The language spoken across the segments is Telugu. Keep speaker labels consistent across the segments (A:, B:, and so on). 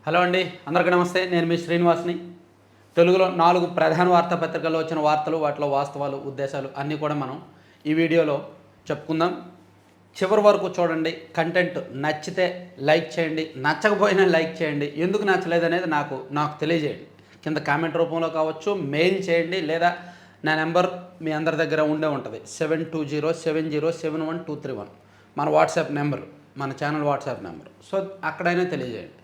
A: హలో అండి, అందరికీ నమస్తే. నేను మీ శ్రీనివాస్ని. తెలుగులో 4 ప్రధాన వార్తాపత్రికల్లో వచ్చిన వార్తలు, వాటిలో వాస్తవాలు, ఉద్దేశాలు అన్నీ కూడా మనం ఈ వీడియోలో చెప్పుకుందాం. చివరి వరకు చూడండి. కంటెంట్ నచ్చితే లైక్ చేయండి, నచ్చకపోయినా లైక్ చేయండి. ఎందుకు నచ్చలేదనేది నాకు తెలియజేయండి. కింద కామెంట్ రూపంలో కావచ్చు, మెయిల్ చేయండి, లేదా నా నెంబర్ మీ అందరి దగ్గర ఉండే ఉంటుంది. 7207071231 మన వాట్సాప్ నెంబర్, మన ఛానల్ వాట్సాప్ నెంబర్. సో అక్కడైనా తెలియజేయండి.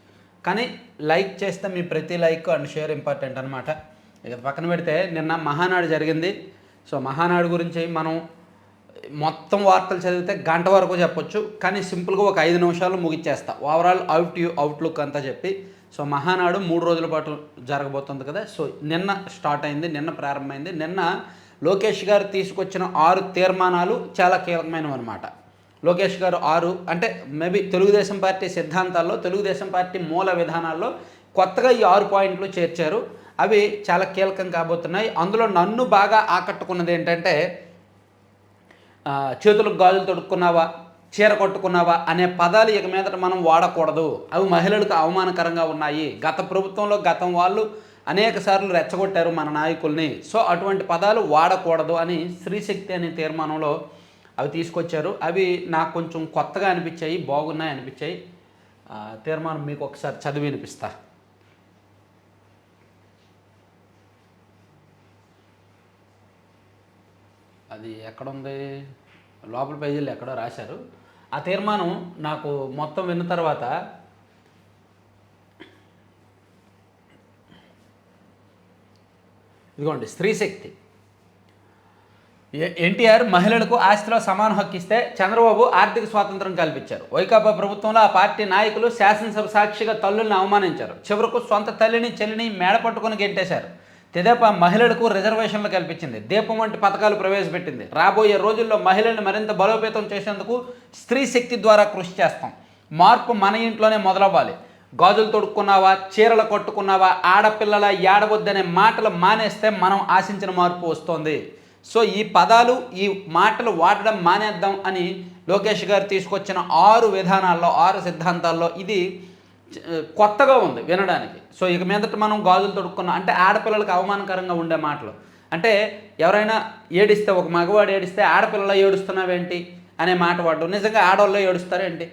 A: కానీ లైక్ చేస్తే మీ ప్రతి లైక్ అండ్ షేర్ ఇంపార్టెంట్ అనమాట. ఇక పక్కన పెడితే నిన్న మహానాడు జరిగింది. సో మహానాడు గురించి మనం మొత్తం వార్తలు చదివితే గంట వరకు చెప్పొచ్చు, కానీ సింపుల్గా ఒక 5 నిమిషాలు ముగిచ్చేస్తా. ఓవరాల్ అవుట్లుక్ అంతా చెప్పి. సో మహానాడు 3 రోజుల పాటు జరగబోతుంది కదా. సో నిన్న స్టార్ట్ అయింది, నిన్న ప్రారంభమైంది. నిన్న లోకేష్ గారు తీసుకొచ్చిన 6 తీర్మానాలు చాలా కీలకమైనవి అనమాట. లోకేష్ గారు 6 అంటే మేబీ తెలుగుదేశం పార్టీ సిద్ధాంతాల్లో, తెలుగుదేశం పార్టీ మూల విధానాల్లో కొత్తగా ఈ 6 పాయింట్లు చేర్చారు. అవి చాలా కీలకం కాబోతున్నాయి. అందులో నన్ను బాగా ఆకట్టుకున్నది ఏంటంటే, చేతులకు గాజులు తొడుక్కున్నావా, చీర కొట్టుకున్నావా అనే పదాలు ఇక మీదట మనం వాడకూడదు. అవి మహిళలకు అవమానకరంగా ఉన్నాయి. గత ప్రభుత్వంలో గతం వాళ్ళు అనేక సార్లు రెచ్చగొట్టారు మన నాయకుల్ని. సో అటువంటి పదాలు వాడకూడదు అని స్త్రీశక్తి అనే తీర్మానంలో అవి తీసుకొచ్చారు. అవి నాకు కొంచెం కొత్తగా అనిపించాయి, బాగున్నాయి అనిపించాయి. తీర్మానం మీకు ఒకసారి చదివి వినిపిస్తా. అది ఎక్కడుంది, లోపల పేజీలు ఎక్కడో రాశారు. ఆ తీర్మానం నాకు మొత్తం విన్న తర్వాత ఇదిగోండి, స్త్రీశక్తి. ఎన్టీఆర్ మహిళలకు ఆస్తిలో సమాన హక్కు ఇస్తే చంద్రబాబు ఆర్థిక స్వాతంత్రం కల్పించారు. వైకాపా ప్రభుత్వంలో ఆ పార్టీ నాయకులు శాసనసభ సాక్షిగా తల్లుల్ని అవమానించారు. చివరకు సొంత తల్లిని చెల్లిని మేడ పట్టుకుని గెంటేశారు. తెదేపా మహిళలకు రిజర్వేషన్లు కల్పించింది. దీపం వంటి పథకాలు ప్రవేశపెట్టింది. రాబోయే రోజుల్లో మహిళల్ని మరింత బలోపేతం చేసేందుకు స్త్రీ శక్తి ద్వారా కృషి చేస్తాం. మార్పు మన ఇంట్లోనే మొదలవ్వాలి. గాజులు తొడుక్కున్నావా, చీరలు కట్టుకున్నావా, ఆడపిల్లల ఏడవద్దనే మాటలు మానేస్తే మనం ఆశించిన మార్పు వస్తుంది. సో ఈ పదాలు, ఈ మాటలు వాడడం మానేద్దాం అని లోకేష్ గారు తీసుకొచ్చిన 6 విధానాల్లో, 6 సిద్ధాంతాల్లో ఇది కొత్తగా ఉంది వినడానికి. సో ఇక మీదట మనం గాజులు తొడుక్కున్నాం అంటే ఆడపిల్లలకు అవమానకరంగా ఉండే మాటలు. అంటే ఎవరైనా ఏడిస్తే, ఒక మగవాడు ఏడిస్తే ఆడపిల్లల ఏడుస్తున్నావేంటి అనే మాట వాడడం. నిజంగా ఆడవాళ్ళు ఏడుస్తారేంటి?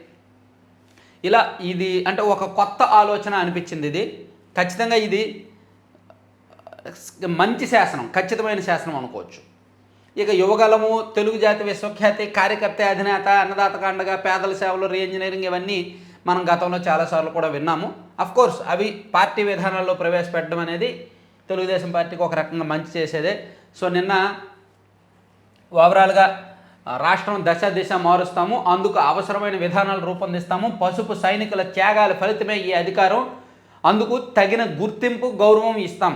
A: ఇలా ఇది అంటే ఒక కొత్త ఆలోచన అనిపించింది. ఇది ఖచ్చితంగా ఇది మంచి శాసనం, ఖచ్చితమైన శాసనం అనుకోవచ్చు. ఇక యువగలము, తెలుగు జాతి విశ్వఖ్యాతి, కార్యకర్త అధినేత, అన్నదాత కాండగా, పేదల సేవలు, రీ ఇంజనీరింగ్ ఇవన్నీ మనం గతంలో చాలాసార్లు కూడా విన్నాము. అఫ్కోర్స్ అవి పార్టీ విధానాల్లో ప్రవేశపెట్టడం అనేది తెలుగుదేశం పార్టీకి ఒక రకంగా మంచి చేసేదే. సో నిన్న ఓవరాల్గా రాష్ట్రం దశ దిశ మారుస్తాము, అందుకు అవసరమైన విధానాలు రూపొందిస్తాము, పసుపు సైనికుల త్యాగాల ఫలితమే ఈ అధికారం, అందుకు తగిన గుర్తింపు గౌరవం ఇస్తాం,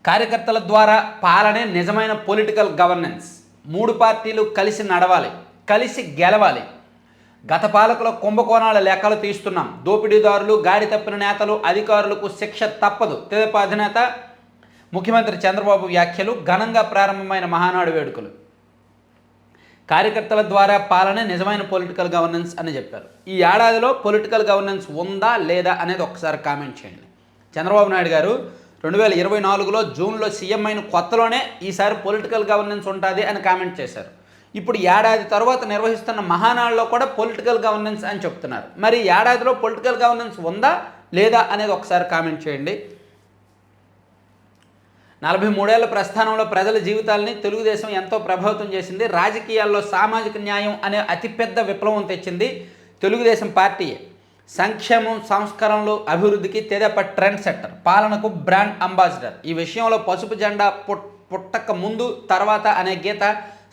A: కార్యకర్తల ద్వారా పాలనే నిజమైన పొలిటికల్ గవర్నెన్స్, 3 పార్టీలు కలిసి నడవాలి, కలిసి గెలవాలి, గత పాలకుల కుంభకోణాల లెక్కలు తీస్తున్నాం, దోపిడీదారులు, గాడి తప్పిన నేతలు, అధికారులకు శిక్ష తప్పదు, తెదేపా అధినేత ముఖ్యమంత్రి చంద్రబాబు వ్యాఖ్యలు, ఘనంగా ప్రారంభమైన మహానాడు వేడుకలు, కార్యకర్తల ద్వారా పాలనే నిజమైన పొలిటికల్ గవర్నెన్స్ అని చెప్పారు. ఈ ఏడాదిలో పొలిటికల్ గవర్నెన్స్ ఉందా లేదా అనేది ఒక్కసారి కామెంట్ చేయండి. చంద్రబాబు నాయుడు గారు 2024లో జూన్లో సీఎం అయిన కొత్తలోనే ఈసారి పొలిటికల్ గవర్నెన్స్ ఉంటుంది అని కామెంట్ చేశారు. ఇప్పుడు ఏడాది తర్వాత నిర్వహిస్తున్న మహానాడులో కూడా పొలిటికల్ గవర్నెన్స్ అని చెప్తున్నారు. మరి ఏడాదిలో పొలిటికల్ గవర్నెన్స్ ఉందా లేదా అనేది ఒకసారి కామెంట్ చేయండి. 43 ఏళ్ల ప్రస్థానంలో ప్రజల జీవితాలని తెలుగుదేశం ఎంతో ప్రభావితం చేసింది. రాజకీయాల్లో సామాజిక న్యాయం అనే అతిపెద్ద విప్లవం తెచ్చింది తెలుగుదేశం పార్టీయే. సంక్షేమం, సంస్కరణలు, అభివృద్ధికి తెదేపా ట్రెండ్ సెట్టర్, పాలనకు బ్రాండ్ అంబాసిడర్. ఈ విషయంలో పసుపు జెండా పుట్టక ముందు తర్వాత అనే గీత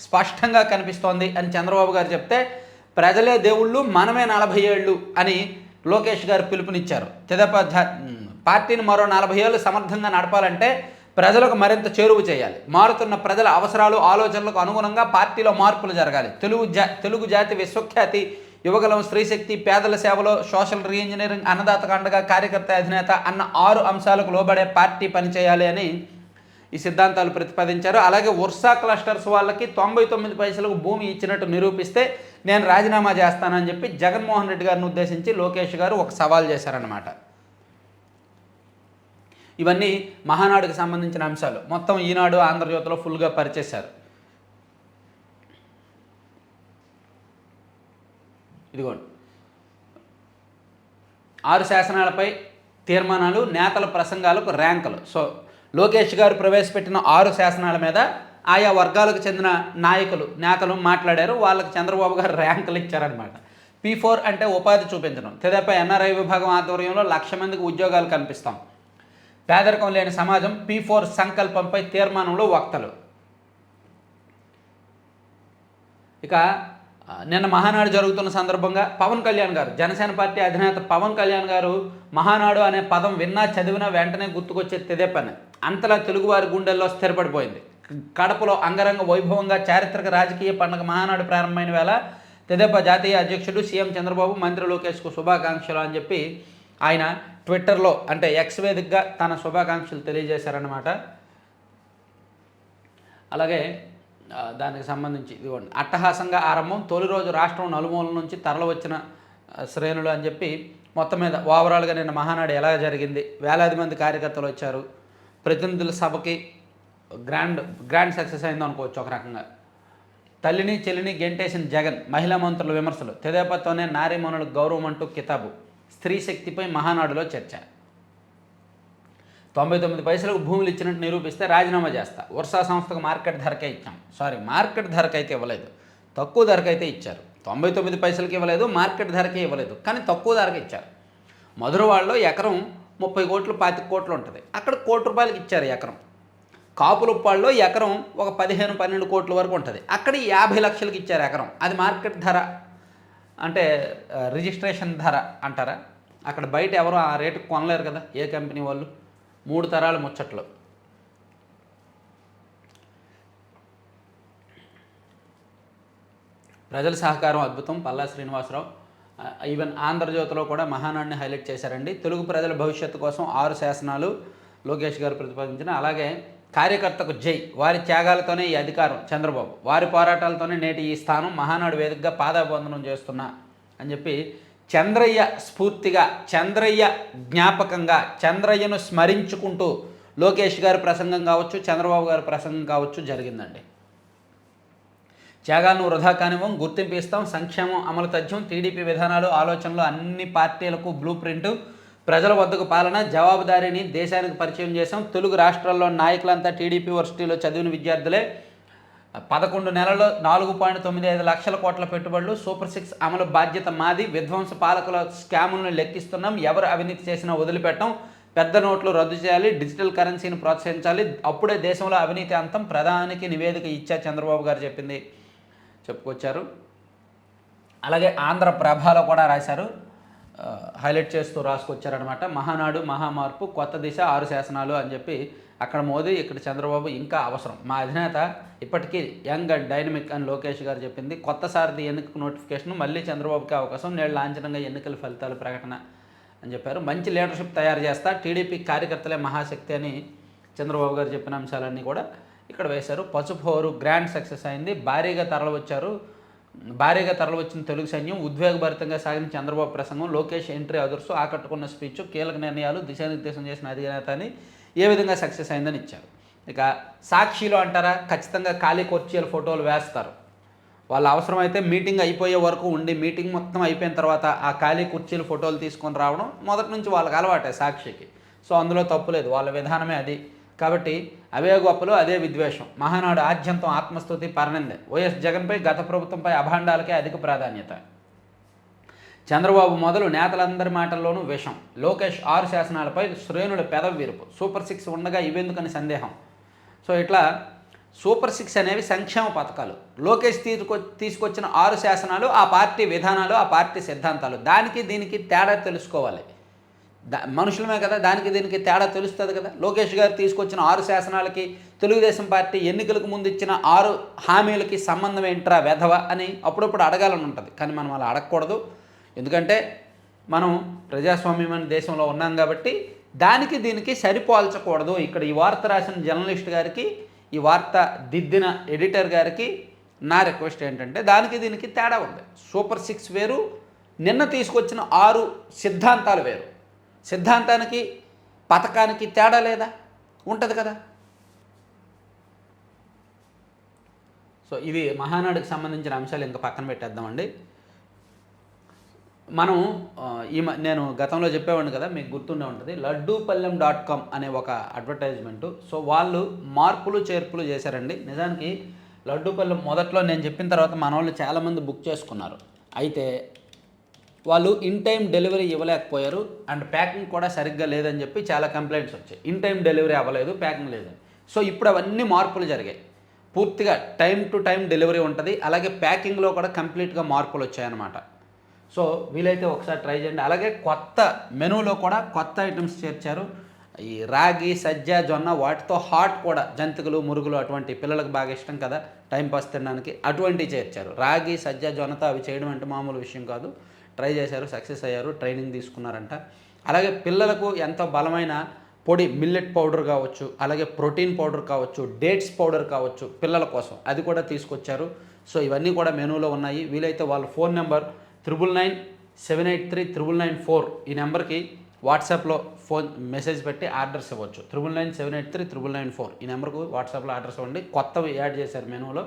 A: స్పష్టంగా కనిపిస్తోంది అని చంద్రబాబు గారు చెప్తే, ప్రజలే దేవుళ్ళు, మనమే 40 ఏళ్ళు అని లోకేష్ గారు పిలుపునిచ్చారు. తెదేపా పార్టీని మరో 40 ఏళ్ళు సమర్థంగా నడపాలంటే ప్రజలకు మరింత చేరువ చేయాలి. మారుతున్న ప్రజల అవసరాలు, ఆలోచనలకు అనుగుణంగా పార్టీలో మార్పులు జరగాలి. తెలుగు జాతి విశ్వఖ్యాతి, యువగలం, స్త్రీశక్తి, పేదల సేవలో, సోషల్ రీ ఇంజనీరింగ్, అన్నదాత కాండగా, కార్యకర్త అధినేత అన్న 6 అంశాలకు లోబడే పార్టీ పనిచేయాలి అని ఈ సిద్ధాంతాలు ప్రతిపాదించారు. అలాగే వర్సా క్లస్టర్స్ వాళ్ళకి 99 పైసలకు భూమి ఇచ్చినట్టు నిరూపిస్తే నేను రాజీనామా చేస్తానని చెప్పి జగన్మోహన్ రెడ్డి గారిని ఉద్దేశించి లోకేష్ గారు ఒక సవాల్ చేశారన్నమాట. ఇవన్నీ మహానాడుకు సంబంధించిన అంశాలు. మొత్తం ఈనాడు, ఆంధ్రజ్యోతిలో ఫుల్గా పరిచేశారు. ఇదిగోండి, 6 శాసనాలపై తీర్మానాలు, నేతల ప్రసంగాలకు ర్యాంకులు. సో లోకేష్ గారు ప్రవేశపెట్టిన 6 శాసనాల మీద ఆయా వర్గాలకు చెందిన నేతలు మాట్లాడారు. వాళ్ళకి చంద్రబాబు గారు ర్యాంకులు ఇచ్చారనమాట. P4 అంటే ఉపాధి చూపించడం. తెదేపా NRI విభాగం ఆధ్వర్యంలో 1,00,000 మందికి ఉద్యోగాలు కల్పిస్తాం. పేదరికం లేని సమాజం. P4 సంకల్పంపై తీర్మానంలో వక్తలు. ఇక నిన్న మహానాడు జరుగుతున్న సందర్భంగా పవన్ కళ్యాణ్ గారు, జనసేన పార్టీ అధినేత పవన్ కళ్యాణ్ గారు మహానాడు అనే పదం విన్నా చదివినా వెంటనే గుర్తుకొచ్చే తెదేపానే అంతలా తెలుగువారి గుండెల్లో స్థిరపడిపోయింది. కడపలో అంగరంగ వైభవంగా చారిత్రక రాజకీయ పండుగ మహానాడు ప్రారంభమైన వేళ తెదేపా జాతీయ అధ్యక్షుడు సీఎం చంద్రబాబు మంత్రి లోకేష్కు శుభాకాంక్షలు అని చెప్పి ఆయన ట్విట్టర్లో అంటే ఎక్స్ వేదికగా తన శుభాకాంక్షలు తెలియజేశారన్నమాట. అలాగే దానికి సంబంధించి ఇదిగోండి, అట్టహాసంగా ఆరంభం. తొలి రోజు రాష్ట్రం నలుమూల నుంచి తరలివచ్చిన శ్రేణులు అని చెప్పి మొత్తం మీద ఓవరాల్గా నిన్న మహానాడు ఎలా జరిగింది, వేలాది మంది కార్యకర్తలు వచ్చారు. ప్రతినిధుల సభకి గ్రాండ్ సక్సెస్ అయింది అనుకోవచ్చు ఒక రకంగా. తల్లిని చెల్లిని గెంటేసిన జగన్, మహిళా మంత్రుల విమర్శలు. తెదేపాతోనే నారీమణులకు గౌరవం అంటూ కితాబు. స్త్రీ శక్తిపై మహానాడులో చర్చ. 99 పైసలకు భూములు ఇచ్చినట్టు నిరూపిస్తే రాజీనామా చేస్తా. వర్షా సంస్థకు మార్కెట్ ధరకే ఇచ్చాం. మార్కెట్ ధరకు అయితే ఇవ్వలేదు, తక్కువ ధరకు అయితే ఇచ్చారు. 99 పైసలకి ఇవ్వలేదు, మార్కెట్ ధరకే ఇవ్వలేదు, కానీ తక్కువ ధరకు ఇచ్చారు. మధురవాడలో ఎకరం 30 కోట్లు 25 కోట్లు ఉంటుంది, అక్కడ ₹1,00,00,000 ఇచ్చారు ఎకరం. కాపులుప్పాళ్ళలో ఎకరం ఒక 15-12 కోట్ల వరకు ఉంటుంది, అక్కడ 50 లక్షలకి ఇచ్చారు ఎకరం. అది మార్కెట్ ధర అంటే రిజిస్ట్రేషన్ ధర అంటారా? అక్కడ బయట ఎవరు ఆ రేటుకు కొనలేరు కదా ఏ కంపెనీ వాళ్ళు. 3 తరాల ముచ్చట్లు. ప్రజల సహకారం అద్భుతం. పల్లా శ్రీనివాసరావు. ఈవెన్ ఆంధ్రజ్యోతిలో కూడా మహానాడిని హైలైట్ చేశారండి. తెలుగు ప్రజల భవిష్యత్తు కోసం 6 శాసనాలు లోకేష్ గారు ప్రతిపాదించిన. అలాగే కార్యకర్తకు జై, వారి త్యాగాలతోనే ఈ అధికారం చంద్రబాబు, వారి పోరాటాలతోనే నేటి ఈ స్థానం, మహానాడు వేదికగా పాదాబంధనం చేస్తున్నా అని చెప్పి చంద్రయ్య స్ఫూర్తిగా, చంద్రయ్య జ్ఞాపకంగా, చంద్రయ్యను స్మరించుకుంటూ లోకేష్ గారి ప్రసంగం కావచ్చు, చంద్రబాబు గారి ప్రసంగం కావచ్చు జరిగిందండి. త్యాగాలను వృధా కానివ్వం, గుర్తింపు ఇస్తాం, సంక్షేమం అమలు తథ్యం, టీడీపీ విధానాలు ఆలోచనలు అన్ని పార్టీలకు బ్లూ ప్రింట్, ప్రజల వద్దకు పాలన, జవాబుదారీని దేశానికి పరిచయం చేశాం. తెలుగు రాష్ట్రాల్లో నాయకులంతా టీడీపీ యూనివర్సిటీలో చదివిన విద్యార్థులే. 11 నెలల్లో 4.95 లక్షల కోట్ల పెట్టుబడులు. సూపర్ 6 అమలు బాధ్యత మాది. విధ్వంస పాలకుల స్కాములను లెక్కిస్తున్నాం. ఎవరు అవినీతి చేసినా వదిలిపెట్టం. పెద్ద నోట్లు రద్దు చేయాలి, డిజిటల్ కరెన్సీని ప్రోత్సహించాలి, అప్పుడే దేశంలో అవినీతి అంతం. ప్రధానికి నివేదిక ఇచ్చా చంద్రబాబు గారు చెప్పుకొచ్చారు. అలాగే ఆంధ్రప్రభలో కూడా రాశారు, హైలైట్ చేస్తూ రాసుకొచ్చారనమాట. మహానాడు మహామార్పు, కొత్త దిశ, 6 శాసనాలు అని చెప్పి అక్కడ మోదీ, ఇక్కడ చంద్రబాబు ఇంకా అవసరం. మా అధినేత ఇప్పటికీ యంగ్ అండ్ డైనమిక్ అని లోకేష్ గారు చెప్పింది. కొత్త సారథి ఎన్నిక నోటిఫికేషన్, మళ్ళీ చంద్రబాబుకి అవకాశం, నేడు లాంఛనంగా ఎన్నికల ఫలితాలు ప్రకటన అని చెప్పారు. మంచి లీడర్షిప్ తయారు చేస్తా, టీడీపీ కార్యకర్తలే మహాశక్తి అని చంద్రబాబు గారు చెప్పిన అంశాలన్నీ కూడా ఇక్కడ వేశారు. పసుపు హోరు గ్రాండ్ సక్సెస్ అయింది. భారీగా తరలివచ్చిన తెలుగు సైన్యం, ఉద్వేగభరితంగా సాగిన చంద్రబాబు ప్రసంగం, లోకేష్ ఎంట్రీ అదుర్సు, ఆకట్టుకున్న స్పీచ్, కీలక నిర్ణయాలు, దిశానిర్దేశం చేసిన అధినేత అని ఏ విధంగా సక్సెస్ అయిందని ఇచ్చారు. ఇక సాక్షిలో అంటారా, ఖచ్చితంగా ఖాళీ కుర్చీల ఫోటోలు వేస్తారు. వాళ్ళ అవసరమైతే మీటింగ్ అయిపోయే వరకు ఉండి, మీటింగ్ మొత్తం అయిపోయిన తర్వాత ఆ ఖాళీ కుర్చీల ఫోటోలు తీసుకొని రావడం మొదటి నుంచి వాళ్ళకి అలవాటే సాక్షికి. సో అందులో తప్పులేదు, వాళ్ళ విధానమే అది. కాబట్టి అవే గొప్పలు, అదే విద్వేషం. మహానాడు ఆద్యంతం ఆత్మస్తుతి పరనిందే. వైఎస్ జగన్పై, గత ప్రభుత్వంపై అభాండాలకే అధిక ప్రాధాన్యత. చంద్రబాబు మొదలు నేతలందరి మాటల్లోనూ విషం. లోకేష్ 6 శాసనాలపై శ్రేణుల పెదవి విరుపు. సూపర్ 6 ఉండగా ఇవెందుకని సందేహం. సో ఇట్లా సూపర్ 6 అనేవి సంక్షేమ పథకాలు. లోకేష్ తీసుకొచ్చిన 6 శాసనాలు ఆ పార్టీ విధానాలు, ఆ పార్టీ సిద్ధాంతాలు. దానికి దీనికి తేడా తెలుసుకోవాలి. మనుషులమే కదా, దానికి దీనికి తేడా తెలుస్తుంది కదా. లోకేష్ గారు తీసుకొచ్చిన 6 శాసనాలకి, తెలుగుదేశం పార్టీ ఎన్నికలకు ముందు ఇచ్చిన 6 హామీలకి సంబంధం ఏంట్రా వెధవ అని అప్పుడప్పుడు అడగాలని ఉంటుంది. కానీ మనం అలా అడగకూడదు. ఎందుకంటే మనం ప్రజాస్వామ్యమైన దేశంలో ఉన్నాం కాబట్టి దానికి దీనికి సరిపోల్చకూడదు. ఇక్కడ ఈ వార్త రాసిన జర్నలిస్ట్ గారికి, ఈ వార్త దిద్దిన ఎడిటర్ గారికి నా రిక్వెస్ట్ ఏంటంటే దానికి దీనికి తేడా ఉంది. సూపర్ 6 వేరు, నిన్న తీసుకొచ్చిన 6 సిద్ధాంతాలు వేరు. సిద్ధాంతానికి పథకానికి తేడా లేదా? ఉంటుంది కదా. సో ఇవి మహానాడుకి సంబంధించిన అంశాలు ఇంకా పక్కన పెట్టేద్దామండి. మనం నేను గతంలో చెప్పేవాడిని కదా, మీకు గుర్తుండే ఉంటుంది, లడ్డూపల్లెం.com అనే ఒక అడ్వర్టైజ్మెంటు. సో వాళ్ళు మార్పులు చేర్పులు చేశారండి. నిజానికి లడ్డూపల్లెం మొదట్లో నేను చెప్పిన తర్వాత మన వాళ్ళు చాలామంది బుక్ చేసుకున్నారు. అయితే వాళ్ళు ఇన్ టైం డెలివరీ ఇవ్వలేకపోయారు అండ్ ప్యాకింగ్ కూడా సరిగ్గా లేదని చెప్పి చాలా కంప్లైంట్స్ వచ్చాయి. ఇన్ టైం డెలివరీ అవ్వలేదు, ప్యాకింగ్ లేదని. సో ఇప్పుడు అవన్నీ మార్పులు జరిగాయి. పూర్తిగా టైం టు టైం డెలివరీ ఉంటుంది. అలాగే ప్యాకింగ్లో కూడా కంప్లీట్గా మార్పులు వచ్చాయన్నమాట. సో వీలైతే ఒకసారి ట్రై చేయండి. అలాగే కొత్త మెనూలో కూడా కొత్త ఐటమ్స్ చేర్చారు. ఈ రాగి, సజ్జ, జొన్న, వాటితో హాట్ కూడా జంతికలు, మురుగులు అటువంటి పిల్లలకు బాగా ఇష్టం కదా టైంపాస్ తినడానికి, అటువంటివి చేర్చారు. రాగి, సజ్జ, జొన్నతో అవి చేయడం అంటే మామూలు విషయం కాదు. ట్రై చేశారు, సక్సెస్ అయ్యారు, ట్రైనింగ్ తీసుకున్నారంట. అలాగే పిల్లలకు ఎంతో బలమైన పొడి మిల్లెట్ పౌడర్ కావచ్చు, అలాగే ప్రోటీన్ పౌడర్ కావచ్చు, డేట్స్ పౌడర్ కావచ్చు పిల్లల కోసం, అది కూడా తీసుకొచ్చారు. సో ఇవన్నీ కూడా మెనూలో ఉన్నాయి. వీలైతే వాళ్ళ ఫోన్ నెంబర్ 9997839994 ఈ నెంబర్కి వాట్సాప్లో ఫోన్ మెసేజ్ పెట్టి ఆర్డర్స్ ఇవ్వచ్చు. 9997839994 ఈ నెంబర్కు వాట్సాప్లో ఆర్డర్స్ ఇవ్వండి. కొత్తవి యాడ్ చేశారు మెనూలో.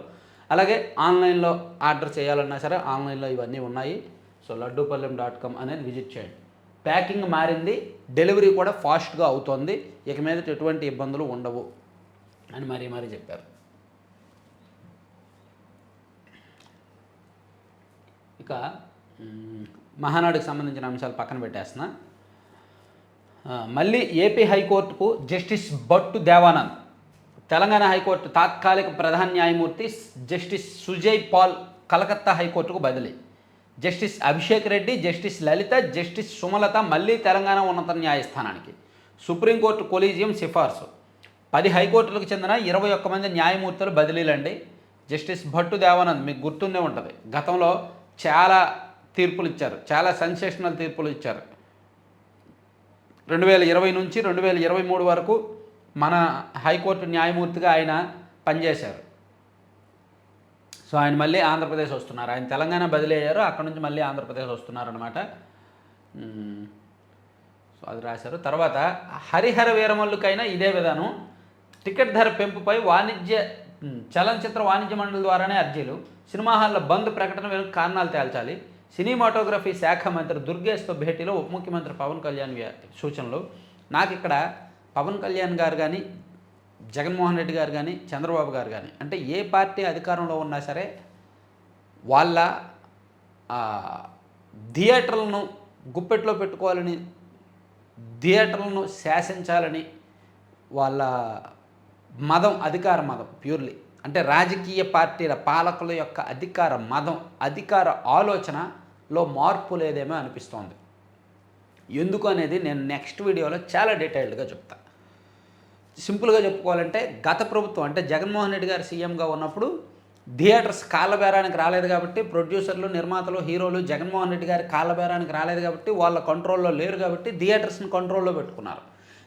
A: అలాగే ఆన్లైన్లో ఆర్డర్ చేయాలన్నా సరే ఆన్లైన్లో ఇవన్నీ ఉన్నాయి. సో లడ్డూపల్లెం.com అనేది విజిట్ చేయండి. ప్యాకింగ్ మారింది, డెలివరీ కూడా ఫాస్ట్గా అవుతుంది, ఇక మీద ఎటువంటి ఇబ్బందులు ఉండవు అని మరీ చెప్పారు. ఇక మహానాడుకు సంబంధించిన అంశాలు పక్కన పెట్టేస్తున్నా. మళ్ళీ ఏపీ హైకోర్టుకు జస్టిస్ భట్టు దేవానంద్, తెలంగాణ హైకోర్టు తాత్కాలిక ప్రధాన న్యాయమూర్తి జస్టిస్ సుజయ్ పాల్ కలకత్తా హైకోర్టుకు బదిలీ. జస్టిస్ అభిషేక్ రెడ్డి, జస్టిస్ లలిత, జస్టిస్ సుమలత మళ్ళీ తెలంగాణ ఉన్నత న్యాయస్థానానికి. సుప్రీంకోర్టు కొలీజియం సిఫార్సు. 10 హైకోర్టులకు చెందిన 21 మంది న్యాయమూర్తులు బదిలీలండి. జస్టిస్ భట్టు దేవానంద్ మీకు గుర్తుండే ఉంటుంది, గతంలో చాలా తీర్పులు ఇచ్చారు, చాలా సెన్సేషనల్ తీర్పులు ఇచ్చారు. 2020 నుంచి 2023 వరకు మన హైకోర్టు న్యాయమూర్తిగా ఆయన పనిచేశారు. సో ఆయన మళ్ళీ ఆంధ్రప్రదేశ్ వస్తున్నారు. ఆయన తెలంగాణ బదిలీ అయ్యారు, అక్కడ నుంచి మళ్ళీ ఆంధ్రప్రదేశ్ వస్తున్నారనమాట. సో అది రాశారు. తర్వాత హరిహర వీరమల్లుకైనా ఇదే విధానం. టికెట్ ధర పెంపుపై చలనచిత్ర వాణిజ్య మండలి ద్వారానే అర్జీలు. సినిమా హాల్ల బంద్ ప్రకటన వెనుక కారణాలు తేల్చాలి. సినిమాటోగ్రఫీ శాఖ మంత్రి దుర్గేష్తో భేటీలో ఉప ముఖ్యమంత్రి పవన్ కళ్యాణ్ సూచనలు. నాకు ఇక్కడ పవన్ కళ్యాణ్ గారు కానీ, జగన్మోహన్ రెడ్డి గారు కానీ, చంద్రబాబు గారు కానీ, అంటే ఏ పార్టీ అధికారంలో ఉన్నా సరే వాళ్ళ థియేటర్లను గుప్పెట్లో పెట్టుకోవాలని, థియేటర్లను శాసించాలని వాళ్ళ మదం, అధికార మదం ప్యూర్లీ. అంటే రాజకీయ పార్టీల పాలకుల యొక్క అధికార మదం, అధికార ఆలోచనలో మార్పు లేదేమో అనిపిస్తోంది. ఎందుకు అనేది నేను నెక్స్ట్ వీడియోలో చాలా డీటెయిల్డ్గా చెప్తాను. సింపుల్గా చెప్పుకోవాలంటే గత ప్రభుత్వం అంటే జగన్మోహన్ రెడ్డి గారు సీఎంగా ఉన్నప్పుడు థియేటర్స్ కాళ్ళబేరానికి రాలేదు కాబట్టి, ప్రొడ్యూసర్లు, నిర్మాతలు, హీరోలు జగన్మోహన్ రెడ్డి గారి కాళ్ళబేరానికి రాలేదు కాబట్టి, వాళ్ళ కంట్రోల్లో లేరు కాబట్టి థియేటర్స్ని కంట్రోల్లో పెట్టుకున్నారు.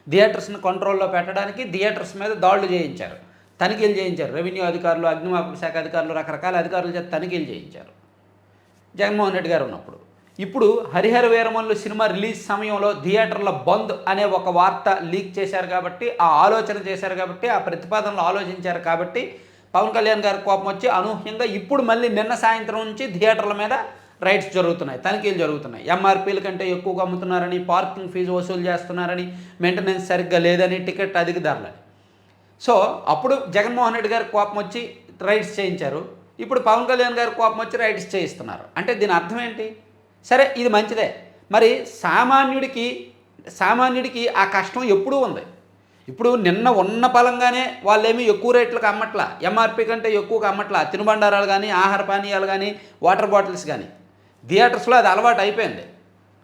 A: థియేటర్స్ని కంట్రోల్లో పెట్టడానికి థియేటర్స్ మీద దాడులు చేయించారు, తనిఖీలు చేయించారు. రెవెన్యూ అధికారులు, అగ్నిమాపక శాఖ అధికారులు, రకరకాల అధికారుల చేత తనిఖీలు చేయించారు జగన్మోహన్ రెడ్డి గారు ఉన్నప్పుడు. ఇప్పుడు హరిహర వీరమల్లు సినిమా రిలీజ్ సమయంలో థియేటర్ల బంద్ అనే ఒక వార్త లీక్ చేశారు కాబట్టి, ఆ ఆలోచన చేశారు కాబట్టి, ఆ ప్రతిపాదనలు ఆలోచించారు కాబట్టి పవన్ కళ్యాణ్ గారి కోపం వచ్చి అనూహ్యంగా ఇప్పుడు మళ్ళీ నిన్న సాయంత్రం నుంచి థియేటర్ల మీద రైడ్స్ జరుగుతున్నాయి, తనిఖీలు జరుగుతున్నాయి. ఎంఆర్పీల కంటే ఎక్కువగా అమ్ముతున్నారని, పార్కింగ్ ఫీజు వసూలు చేస్తున్నారని, మెయింటెనెన్స్ సరిగ్గా లేదని, టికెట్ అధిక ధరలని. సో అప్పుడు జగన్మోహన్ రెడ్డి గారికి కోపం వచ్చి రైడ్స్ చేయించారు, ఇప్పుడు పవన్ కళ్యాణ్ గారి కోపం వచ్చి రైడ్స్ చేయిస్తున్నారు. అంటే దీని అర్థం ఏంటి? సరే ఇది మంచిదే, మరి సామాన్యుడికి ఆ కష్టం ఎప్పుడూ ఉంది. ఇప్పుడు నిన్న ఉన్న పలంగానే వాళ్ళేమీ ఎక్కువ రేట్లకు అమ్మట్లా, ఎంఆర్పీ కంటే ఎక్కువగా అమ్మట్లా. తినుబండారాలు కానీ, ఆహార పానీయాలు కానీ, వాటర్ బాటిల్స్ కానీ థియేటర్స్లో అది అలవాటు అయిపోయింది.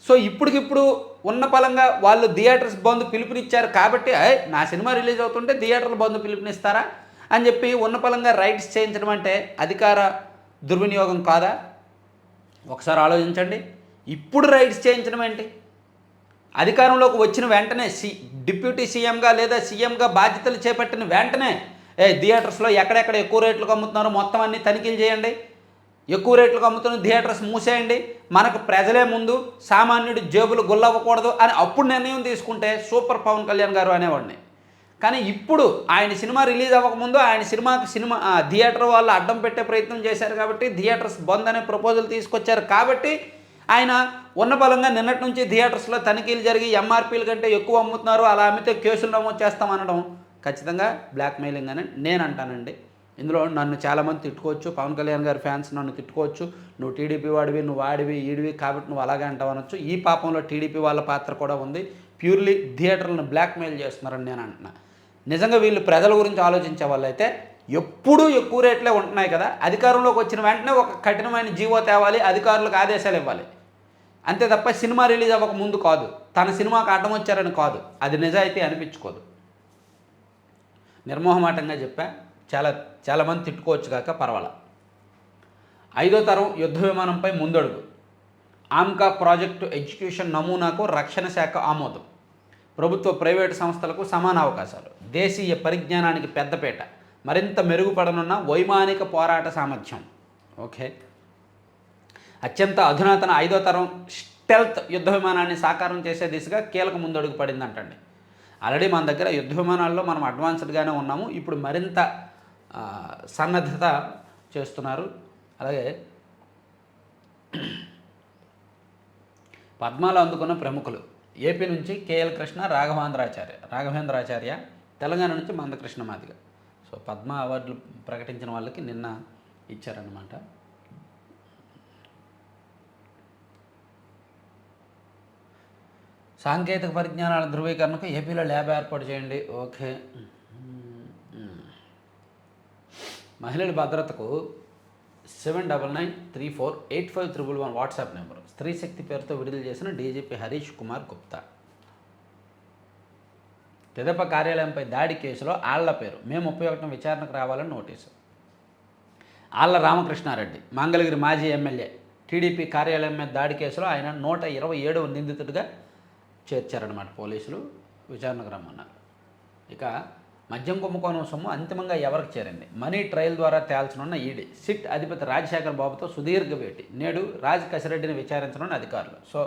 A: సో ఇప్పటికిప్పుడు ఉన్న పలంగా వాళ్ళు థియేటర్స్ బంద్ పిలుపునిచ్చారు కాబట్టి, నా సినిమా రిలీజ్ అవుతుంటే థియేటర్ల బంద్ పిలుపునిస్తారా అని చెప్పి ఉన్న పలంగా రైట్స్ చేయించడం అంటే అధికార దుర్వినియోగం కాదా? ఒకసారి ఆలోచించండి. ఇప్పుడు రైట్స్ చేయించడం ఏంటి? అధికారంలోకి వచ్చిన వెంటనే డిప్యూటీ సీఎంగా లేదా సీఎంగా బాధ్యతలు చేపట్టిన వెంటనే థియేటర్స్లో ఎక్కడెక్కడ ఎక్కువ రేట్లకు అమ్ముతున్నారో మొత్తం అన్ని తనిఖీలు చేయండి. ఎక్కువ రేట్లకు అమ్ముతున్న థియేటర్స్ మూసేయండి. మనకు ప్రజలే ముందు, సామాన్యుడి జేబులు గుల్లవ్వకూడదు అని అప్పుడు నిర్ణయం తీసుకుంటే సూపర్ పవన్ కళ్యాణ్ గారు అనేవాడిని. కానీ ఇప్పుడు ఆయన సినిమా రిలీజ్ అవ్వకముందు ఆయన సినిమా థియేటర్ వాళ్ళు అడ్డం పెట్టే ప్రయత్నం చేశారు కాబట్టి థియేటర్స్ బంద్ అనే ప్రపోజల్ తీసుకొచ్చారు కాబట్టి ఆయన ఉన్న బలంగా నిన్నటి నుంచి థియేటర్స్లో తనిఖీలు జరిగి ఎంఆర్పీల కంటే ఎక్కువ అమ్ముతున్నారు, అలా అమ్మితే కేసులు నమోదు చేస్తామనడం ఖచ్చితంగా బ్లాక్మెయిలింగ్ అని నేను అంటానండి. ఇందులో నన్ను చాలామంది తిట్టుకోవచ్చు, పవన్ కళ్యాణ్ గారి ఫ్యాన్స్ నన్ను తిట్టుకోవచ్చు, నువ్వు టీడీపీ వాడివి, నువ్వు వాడివి, ఈడివి కాబట్టి నువ్వు అలాగే అంటావు అనొచ్చు. ఈ పాపంలో టీడీపీ వాళ్ళ పాత్ర కూడా ఉంది. ప్యూర్లీ థియేటర్లను బ్లాక్మెయిల్ చేస్తున్నారని నేను అంటున్నా. నిజంగా వీళ్ళు ప్రజల గురించి ఆలోచించే వాళ్ళైతే ఎప్పుడూ ఎక్కువ రేట్లే ఉంటున్నాయి కదా, అధికారంలోకి వచ్చిన వెంటనే ఒక కఠినమైన జీవో తేవాలి, అధికారులకు ఆదేశాలు ఇవ్వాలి, అంతే తప్ప సినిమా రిలీజ్ అవ్వక ముందు కాదు, తన సినిమాకు అడ్డం వచ్చారని కాదు. అది నిజాయితీ అనిపించుకోదు. నిర్మోహమాటంగా చెప్పా, చాలామంది తిట్టుకోవచ్చు కాక పర్వాలా. 5వ తరం యుద్ధ విమానంపై ముందడుగు. ఆమ్కా ప్రాజెక్టు ఎగ్జిక్యూషన్ నమూనాకు రక్షణ శాఖ ఆమోదం. ప్రభుత్వ ప్రైవేటు సంస్థలకు సమాన అవకాశాలు. దేశీయ పరిజ్ఞానానికి పెద్దపీట. మరింత మెరుగుపడనున్న వైమానిక పోరాట సామర్థ్యం. ఓకే, అత్యంత అధునాతన 5వ తరం స్టెల్త్ యుద్ధ విమానాన్ని సాకారం చేసే దిశగా కీలక ముందడుగు పడిందంటండి. ఆల్రెడీ మన దగ్గర యుద్ధ విమానాల్లో మనం అడ్వాన్స్డ్గానే ఉన్నాము. ఇప్పుడు మరింత సన్నద్ధత చేస్తున్నారు. అలాగే పద్మాలు అందుకున్న ప్రముఖులు. ఏపీ నుంచి కేఎల్ కృష్ణ, రాఘవేంద్రాచార్య, తెలంగాణ నుంచి మందకృష్ణ మాదిగ. సో పద్మ అవార్డులు ప్రకటించిన వాళ్ళకి నిన్న ఇచ్చారన్నమాట. సాంకేతిక పరిజ్ఞానాల ధృవీకరణకు ఏపీలో ల్యాబ్ ఏర్పాటు చేయండి. ఓకే, మహిళల భద్రతకు 7993485311 వాట్సాప్ నెంబర్. స్త్రీ శక్తి పేరుతో విడుదల చేసిన డీజీపీ హరీష్ కుమార్ గుప్తా. తెదేపా కార్యాలయంపై దాడి కేసులో ఆళ్ల పేరు మే 31 విచారణకు రావాలని నోటీసు. ఆళ్ల రామకృష్ణారెడ్డి మంగళగిరి మాజీ ఎమ్మెల్యే. టీడీపీ కార్యాలయం మీద దాడి కేసులో ఆయన 127వ నిందితుడిగా చేర్చారన్నమాట పోలీసులు. విచారణకు రమ్మన్నారు. ఇక మద్యం కుంభకోణం సొమ్ము అంతిమంగా ఎవరికి చేరింది? మనీ ట్రయల్ ద్వారా తేల్చనున్న ఈడీ. సిట్ అధిపతి రాజశేఖర్ బాబుతో సుదీర్ఘ భేటీ. నేడు రాజ్ కసిరెడ్డిని విచారించనున్న అధికారులు. సో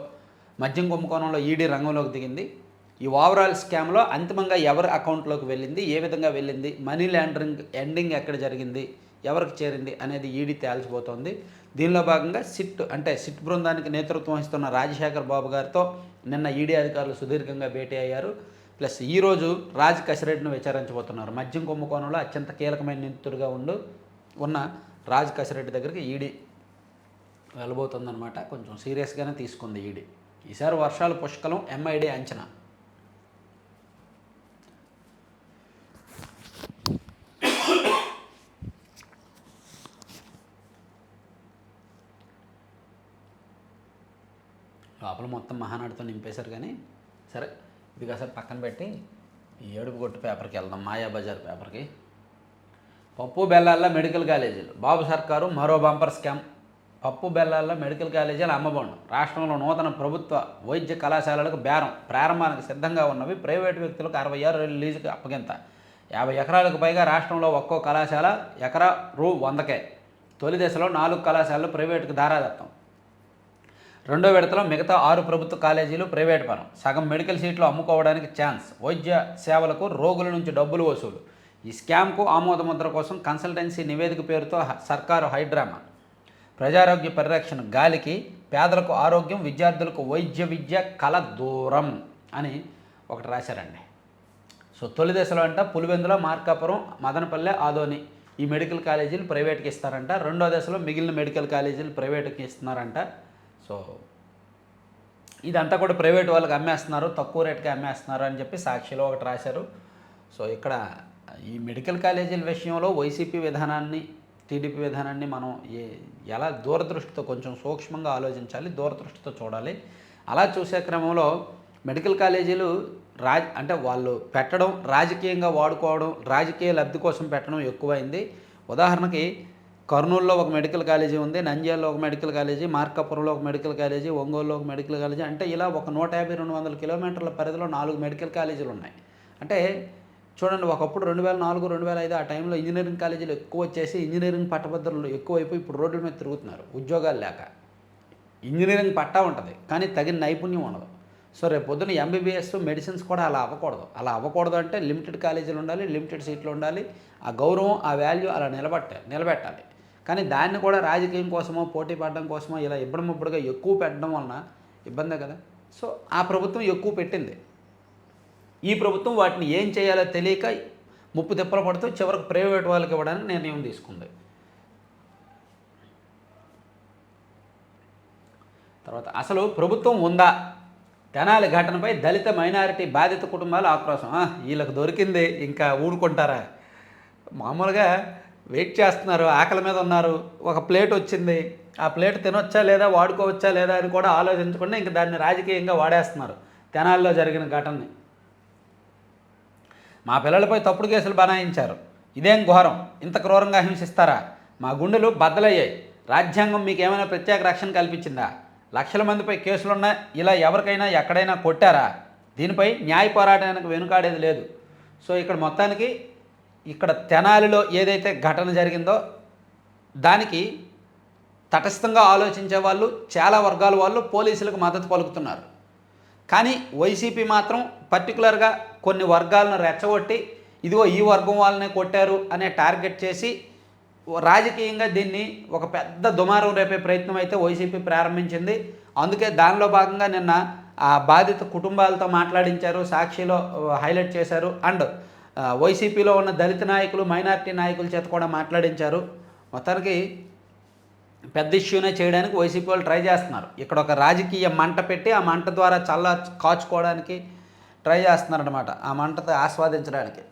A: మద్యం కుంభకోణంలో ఈడీ రంగంలోకి దిగింది. ఈ ఓవరాల్ స్కామ్లో అంతిమంగా ఎవరి అకౌంట్లోకి వెళ్ళింది, ఏ విధంగా వెళ్ళింది, మనీ లాండరింగ్ ఎండింగ్ ఎక్కడ జరిగింది, ఎవరికి చేరింది అనేది ఈడీ తేల్చిపోతోంది. దీనిలో భాగంగా సిట్ బృందానికి నేతృత్వం వహిస్తున్న రాజశేఖర్ బాబు గారితో నిన్న ఈడీ అధికారులు సుదీర్ఘంగా భేటీ అయ్యారు. ప్లస్ ఈరోజు రాజ్ కసిరెడ్డిని విచారించబోతున్నారు. మద్యం కుంభకోణంలో అత్యంత కీలకమైన నిందితుడిగా ఉన్న రాజ్ కసిరెడ్డి దగ్గరికి ఈడీ వెళ్ళబోతుందన్నమాట. కొంచెం సీరియస్గానే తీసుకుంది ఈడీ. ఈసారి వర్షాలు పుష్కలం, ఎంఐడి అంచనా. లోపల మొత్తం మహానాడుతో నింపేశారు. కానీ సరే, ఇది కాసేపు పక్కన పెట్టి ఈ ఏడుపు కొట్టు పేపర్కి వెళ్దాం. మాయాబజార్ పేపర్కి. పప్పు బెల్లాల్లో మెడికల్ కాలేజీలు. బాబు సర్కారు మరో బంపర్ స్కామ్. పప్పు బెల్లాల్లో మెడికల్ కాలేజీలు అమ్మబోండు. రాష్ట్రంలో నూతన ప్రభుత్వ వైద్య కళాశాలలకు బేరం. ప్రారంభానికి సిద్ధంగా ఉన్నవి ప్రైవేటు వ్యక్తులకు 66 లీజుకు అప్పగింత. 50 ఎకరాలకు పైగా రాష్ట్రంలో ఒక్కో కళాశాల ఎకరా రూ.100కే. తొలి దశలో 4 కళాశాలలు ప్రైవేటుకు ధారాదత్తం. రెండో విడతలో మిగతా 6 ప్రభుత్వ కాలేజీలు ప్రైవేట్ పరం. సగం మెడికల్ సీట్లు అమ్ముకోవడానికి ఛాన్స్. వైద్య సేవలకు రోగుల నుంచి డబ్బులు వసూలు. ఈ స్కామ్కు ఆమోదముద్ర కోసం కన్సల్టెన్సీ నివేదిక పేరుతో సర్కారు హైడ్రామా. ప్రజారోగ్య పరిరక్షణ గాలికి, పేదలకు ఆరోగ్యం, విద్యార్థులకు విద్య కల దూరం అని ఒకటి రాశారండి. సో తొలి దశలో పులివెందుల, మార్కాపురం, మదనపల్లె, ఆదోని ఈ మెడికల్ కాలేజీలు ప్రైవేట్కి ఇస్తారంట. రెండో దశలో మిగిలిన మెడికల్ కాలేజీలు ప్రైవేట్కి ఇస్తున్నారంట. సో ఇదంతా కూడా ప్రైవేట్ వాళ్ళకి అమ్మేస్తున్నారు, తక్కువ రేటుకి అమ్మేస్తున్నారు అని చెప్పి సాక్షిలో ఒకటి రాశారు. సో ఇక్కడ ఈ మెడికల్ కాలేజీల విషయంలో వైసీపీ విధానాన్ని, టీడీపీ విధానాన్ని మనం ఎలా దూరదృష్టితో కొంచెం సూక్ష్మంగా ఆలోచించాలి, దూరదృష్టితో చూడాలి. అలా చూసే క్రమంలో మెడికల్ కాలేజీలు వాళ్ళు పెట్టడం, రాజకీయంగా వాడుకోవడం, రాజకీయ లబ్ధి కోసం పెట్టడం ఎక్కువైంది. ఉదాహరణకి కర్నూలులో ఒక మెడికల్ కాలేజీ ఉంది, నంద్యాలలో ఒక మెడికల్ కాలేజీ, మార్కాపురంలో ఒక మెడికల్ కాలేజీ, ఒంగోలులో ఒక మెడికల్ కాలేజీ. ఇలా ఒక 150-200 కిలోమీటర్ల పరిధిలో 4 మెడికల్ కాలేజీలు ఉన్నాయి. చూడండి, ఒకప్పుడు 2004, 2005 ఆ టైంలో ఇంజనీరింగ్ కాలేజీలు ఎక్కువ వచ్చేసి ఇంజనీరింగ్ పట్టభద్రులు ఎక్కువైపోయి ఇప్పుడు రోడ్ల మీద తిరుగుతున్నారు ఉద్యోగాలు లేక. ఇంజనీరింగ్ పట్టా ఉంటుంది కానీ తగిన నైపుణ్యం ఉండదు. సో రేపు పొద్దున్న ఎంబీబీఎస్ మెడిసిన్స్ కూడా అలా అవ్వకూడదు. అలా అవ్వకూడదు అంటే లిమిటెడ్ కాలేజీలు ఉండాలి, లిమిటెడ్ సీట్లు ఉండాలి. ఆ గౌరవం, ఆ వాల్యూ అలా నిలబెట్టాలి. కానీ దాన్ని కూడా రాజకీయం కోసమో, పోటీ పడడం కోసమో ఇలా ఇబ్బడిముబ్బడిగా ఎక్కువ పెట్టడం వలన ఇబ్బందే కదా. సో ఆ ప్రభుత్వం ఎక్కువ పెట్టింది. ఈ ప్రభుత్వం వాటిని ఏం చేయాలో తెలియక ముప్పు తిప్పలు పడుతూ చివరికి ప్రైవేట్ వాళ్ళకి ఇవ్వడానికి నిర్ణయం తీసుకుంది. తర్వాత అసలు ప్రభుత్వం ఉందా? తెనాలి ఘటనపై దళిత మైనారిటీ బాధిత కుటుంబాలు ఆక్రోశం. వీళ్ళకి దొరికింది, ఇంకా ఊరుకుంటారా? మామూలుగా వెయిట్ చేస్తున్నారు, ఆకలి మీద ఉన్నారు, ఒక ప్లేట్ వచ్చింది, ఆ ప్లేట్ తినొచ్చా లేదా, వాడుకోవచ్చా లేదా అని కూడా ఆలోచించకుండా ఇంక దాన్ని రాజకీయంగా వాడేస్తున్నారు. తెనాలిలో జరిగిన ఘటనని మా పిల్లలపై తప్పుడు కేసులు బనాయించారు, ఇదేం ఘోరం, ఇంత క్రూరంగా హింసిస్తారా? మా గుండెలు బద్దలయ్యాయి. రాజ్యాంగం మీకు ఏమైనా ప్రత్యేక రక్షణ కల్పించిందా? లక్షల మందిపై కేసులున్నా ఇలా ఎవరికైనా ఎక్కడైనా కొట్టారా? దీనిపై న్యాయ పోరాటానికి వెనుకాడేది లేదు. సో ఇక్కడ మొత్తానికి ఇక్కడ తెనాలిలో ఏదైతే ఘటన జరిగిందో దానికి తటస్థంగా ఆలోచించే వాళ్ళు, చాలా వర్గాల వాళ్ళు పోలీసులకు మద్దతు పలుకుతున్నారు. కానీ వైసీపీ మాత్రం పర్టికులర్గా కొన్ని వర్గాలను రెచ్చగొట్టి ఇదిగో ఈ వర్గం వాళ్ళనే కొట్టారు అనే టార్గెట్ చేసి రాజకీయంగా దీన్ని ఒక పెద్ద దుమారం రేపే ప్రయత్నం అయితే వైసీపీ ప్రారంభించింది. అందుకే దానిలో భాగంగా నిన్న ఆ బాధిత కుటుంబాలతో మాట్లాడించారు, సాక్షిలో హైలైట్ చేశారు. అండ్ వైసీపీలో ఉన్న దళిత నాయకులు, మైనారిటీ నాయకుల చేత కూడా మాట్లాడించారు. మొత్తానికి పెద్ద ఇష్యూనే చేయడానికి వైసీపీ వాళ్ళు ట్రై చేస్తున్నారు. ఇక్కడ ఒక రాజకీయ మంట పెట్టి ఆ మంట ద్వారా కాచుకోవడానికి ట్రై చేస్తున్నారనమాట, ఆ మంటతో ఆస్వాదించడానికి.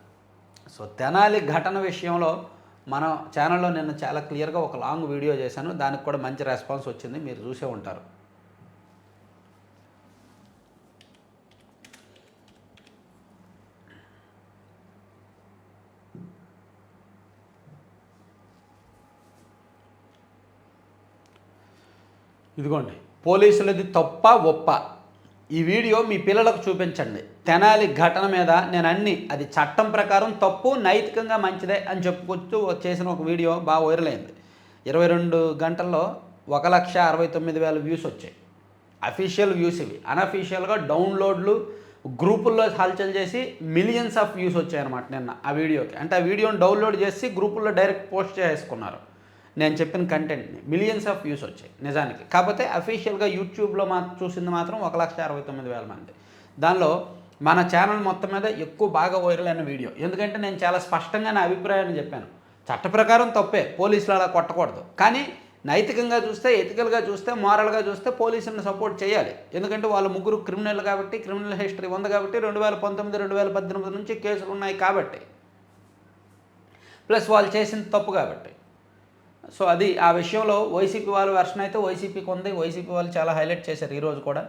A: సో తెనాలి ఘటన విషయంలో మన ఛానల్లో నిన్న చాలా క్లియర్గా ఒక లాంగ్ వీడియో చేశాను, దానికి కూడా మంచి రెస్పాన్స్ వచ్చింది, మీరు చూసే ఉంటారు. ఇదిగోండి, పోలీసులది తప్ప ఒప్ప, ఈ వీడియో మీ పిల్లలకు చూపించండి. తెనాలి ఘటన మీద నేను అది చట్టం ప్రకారం తప్పు, నైతికంగా మంచిదే అని చెప్పుకొచ్చు చేసిన ఒక వీడియో బాగా వైరల్ అయింది. 22 గంటల్లో 1,69,000 వ్యూస్ వచ్చాయి. అఫీషియల్ వ్యూస్ ఇవి. అన్అఫీషియల్గా డౌన్లోడ్లు గ్రూపుల్లో హల్చల్ చేసి మిలియన్స్ ఆఫ్ వ్యూస్ వచ్చాయన్నమాట నిన్న ఆ వీడియోకి. అంటే ఆ వీడియోని డౌన్లోడ్ చేసి గ్రూపుల్లో డైరెక్ట్ పోస్ట్ చేసుకున్నారు. నేను చెప్పిన కంటెంట్ని మిలియన్స్ ఆఫ్ వ్యూస్ వచ్చాయి నిజానికి. కాకపోతే అఫీషియల్గా యూట్యూబ్లో చూసింది మాత్రం 1,69,000 మంది. దానిలో మన ఛానల్ మొత్తం మీద ఎక్కువ బాగా వైరల్ అయిన వీడియో. ఎందుకంటే నేను చాలా స్పష్టంగా నా అభిప్రాయాన్ని చెప్పాను. చట్ట ప్రకారం తప్పే, పోలీసులు అలా కొట్టకూడదు. కానీ నైతికంగా చూస్తే, ఎథికల్గా చూస్తే, మోరల్గా చూస్తే పోలీసులను సపోర్ట్ చేయాలి. ఎందుకంటే వాళ్ళు ముగ్గురు క్రిమినల్ కాబట్టి, క్రిమినల్ హిస్టరీ ఉంది కాబట్టి, 2019, 2018 నుంచి కేసులు ఉన్నాయి కాబట్టి, ప్లస్ వాళ్ళు చేసిన తప్పు కాబట్టి. సో అది ఆ విషయంలో వైసీపీ వాళ్ళ వెర్షన్ అయితే వైసీపీకి ఉంది. వైసీపీ వాళ్ళు చాలా హైలైట్ చేశారు ఈరోజు కూడా.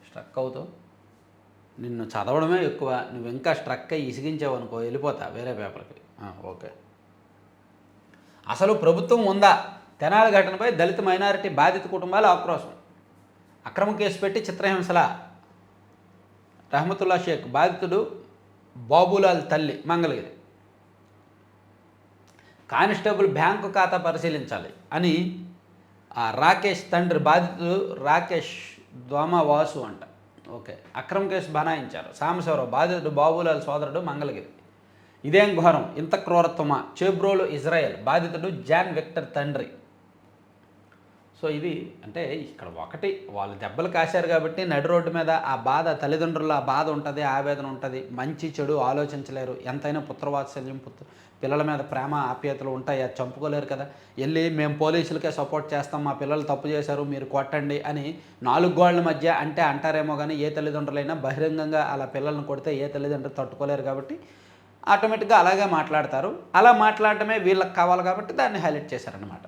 A: స్ట్రక్ అవుతావు, నిన్ను చదవడమే ఎక్కువ, నువ్వు ఇంకా స్ట్రక్ అయ్యి ఇసిగించావు అనుకో, వెళ్ళిపోతా వేరే పేపర్కి. ఓకే, అసలు ప్రభుత్వం ఉందా? తెనాలి ఘటనపై దళిత మైనారిటీ బాధిత కుటుంబాలు ఆక్రోశం. అక్రమ కేసు పెట్టి చిత్రహింసల. రహమతుల్లా షేక్ బాధితుడు బాబులాల్ తల్లి మంగళగిరి. కానిస్టేబుల్ బ్యాంకు ఖాతా పరిశీలించాలి అని రాకేష్ తండ్రి, బాధితుడు రాకేష్ దోమవాసు అంట. ఓకే, అక్రమ కేసు బనాయించారు. సాంబశివరావు బాధితుడు బాబులాల్ సోదరుడు మంగళగిరి. ఇదేం ఘోరం, ఇంత క్రూరత్వమా? చేబ్రోలు ఇజ్రాయెల్ బాధితుడు జాన్ విక్టర్ తండ్రి. సో ఇది అంటే ఇక్కడ ఒకటి, వాళ్ళు దెబ్బలు కాశారు కాబట్టి నడి రోడ్డు మీద ఆ బాధ, తల్లిదండ్రుల ఆ బాధ ఉంటుంది, ఆవేదన ఉంటుంది. మంచి చెడు ఆలోచించలేరు. ఎంతైనా పుత్రవాత్సల్యం, పిల్లల మీద ప్రేమ ఆప్యాయతలు ఉంటాయి, అది చంపుకోలేరు కదా. వెళ్ళి మేము పోలీసులకే సపోర్ట్ చేస్తాం, మా పిల్లలు తప్పు చేశారు మీరు కొట్టండి అని 4 గోళ్ల మధ్య అంటే అంటారేమో. కానీ ఏ తల్లిదండ్రులైనా బహిరంగంగా అలా పిల్లల్ని కొడితే ఏ తల్లిదండ్రులు తట్టుకోలేరు కాబట్టి ఆటోమేటిక్గా అలాగే మాట్లాడతారు. అలా మాట్లాడటమే వీళ్ళకి కావాలి కాబట్టి దాన్ని హైలైట్ చేశారనమాట.